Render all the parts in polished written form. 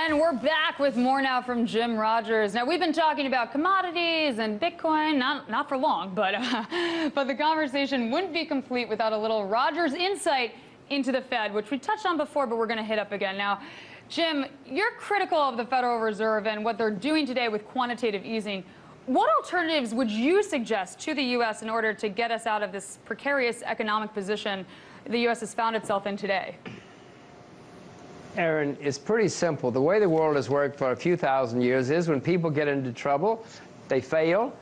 And we're back with more now from Jim Rogers. Now, we've been talking about commodities and Bitcoin, not for long, but the conversation wouldn't be complete without a little Rogers insight into the Fed, which we touched on before, but we're going to hit up again. Now, Jim, you're critical of the Federal Reserve and what they're doing today with quantitative easing. What alternatives would you suggest to the U.S. in order to get us out of this precarious economic position the U.S. has found itself in today? Aaron, it's pretty simple. The way the world has worked for a few thousand years is when people get into trouble, they fail,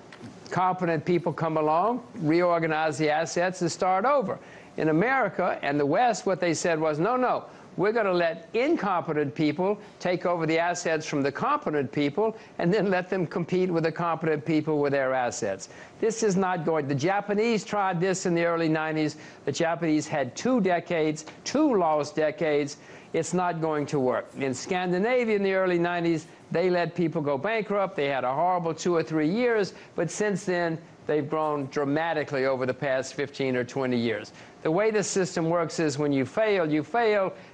competent people come along, reorganize the assets, and start over. In America and the West, what they said was, no, we're going to let incompetent people take over the assets from the competent people and then let them compete with the competent people with their assets. This is not going. The Japanese tried this in the early 90s. The Japanese had 2 decades, 2 lost decades. It's not going to work. In Scandinavia in the early 90s, they let people go bankrupt. They had a horrible 2 or 3 years, but since then, they've grown dramatically over the past 15 or 20 years. The way the system works is when you fail,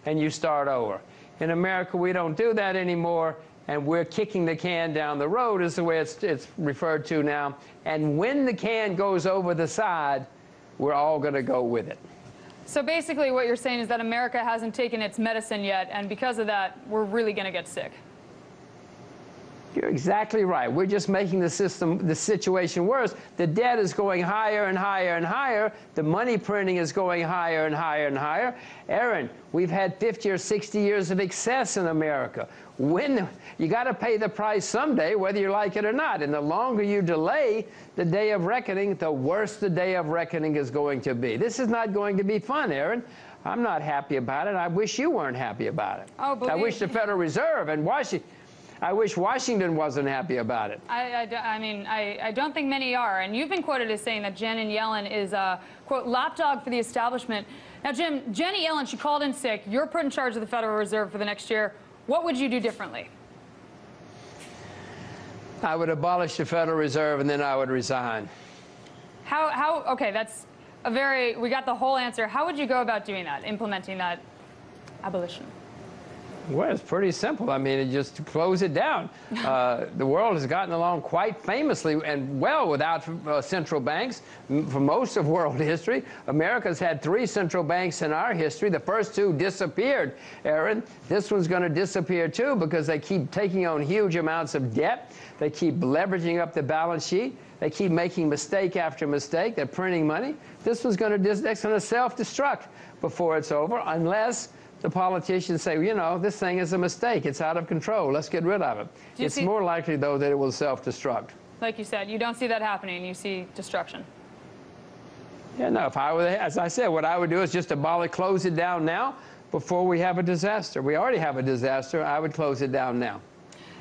and you start over. In America, we don't do that anymore, and we're kicking the can down the road is the way it's referred to now. And when the can goes over the side, we're all going to go with it. So basically what you're saying is that America hasn't taken its medicine yet, and because of that, we're really going to get sick. You're exactly right. We're just making the situation worse. The debt is going higher and higher and higher. The money printing is going higher and higher and higher. Aaron, we've had 50 or 60 years of excess in America. You got to pay the price someday, whether you like it or not. And the longer you delay the day of reckoning, the worse the day of reckoning is going to be. This is not going to be fun, Aaron. I'm not happy about it. I wish you weren't happy about it. Oh, I wish the Federal Reserve and Washington. I wish Washington wasn't happy about it. I mean, I don't think many are. And you've been quoted as saying that Janet Yellen is a, quote, lapdog for the establishment. Now, Jim, Janet Yellen, she called in sick. You're put in charge of the Federal Reserve for the next year. What would you do differently? I would abolish the Federal Reserve, and then I would resign. Okay, that's a very, we got the whole answer. How would you go about doing that, implementing that abolition? Well, it's pretty simple. I mean, just close it down. The world has gotten along quite famously and well without central banks for most of world history. America's had 3 central banks in our history. The first 2 disappeared, Aaron. This one's going to disappear, too, because they keep taking on huge amounts of debt. They keep leveraging up the balance sheet. They keep making mistake after mistake. They're printing money. This one's going to self-destruct before it's over, unless the politicians say, you know, this thing is a mistake. It's out of control. Let's get rid of it. It's more likely, though, that it will self-destruct. Like you said, you don't see that happening. You see destruction. Yeah, no. If I were, as I said, what I would do is just close it down now before we have a disaster. We already have a disaster. I would close it down now.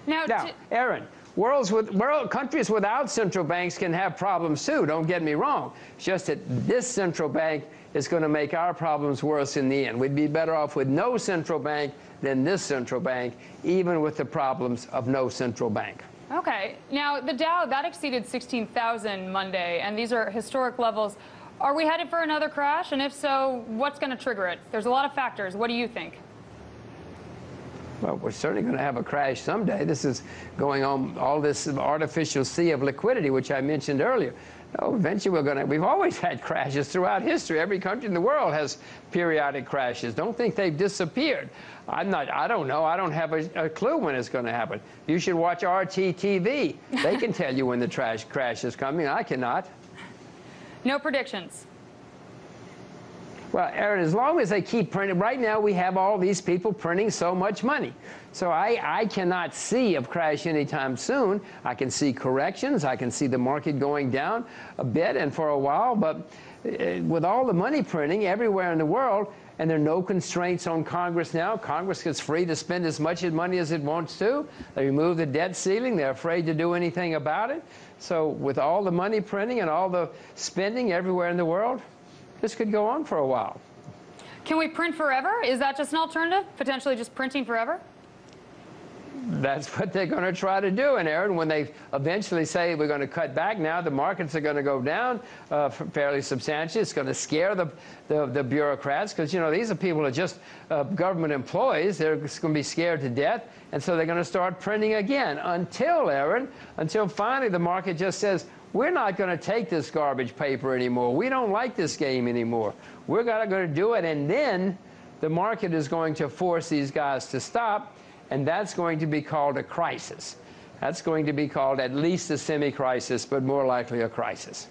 Now, Aaron, countries without central banks can have problems, too. Don't get me wrong. It's just that this central bank is going to make our problems worse in the end. We'd be better off with no central bank than this central bank, even with the problems of no central bank. Okay. Now, the Dow, that exceeded 16,000 Monday, and these are historic levels. Are we headed for another crash? And if so, what's going to trigger it? There's a lot of factors. What do you think? Well, we're certainly going to have a crash someday. This is going on, all this artificial sea of liquidity, which I mentioned earlier. No, eventually we've always had crashes throughout history. Every country in the world has periodic crashes. Don't think they've disappeared. I don't know. I don't have a clue when it's going to happen. You should watch RTTV. They can tell you when the crash is coming. I cannot. No predictions. Well, Aaron, as long as they keep printing, right now we have all these people printing so much money. So I cannot see a crash anytime soon. I can see corrections. I can see the market going down a bit and for a while. But with all the money printing everywhere in the world, and there are no constraints on Congress now. Congress is free to spend as much money as it wants to. They removed the debt ceiling. They're afraid to do anything about it. So with all the money printing and all the spending everywhere in the world, this could go on for a while. Can we print forever? Is that just an alternative? Potentially just printing forever? That's what they're going to try to do. And Aaron, when they eventually say we're going to cut back now, the markets are going to go down fairly substantially. It's going to scare the bureaucrats because, you know, these are people who are just government employees. They're going to be scared to death. And so they're going to start printing again until, Aaron, until finally the market just says, we're not going to take this garbage paper anymore. We don't like this game anymore. We're going to do it. And then the market is going to force these guys to stop. And that's going to be called a crisis. That's going to be called at least a semi-crisis, but more likely a crisis.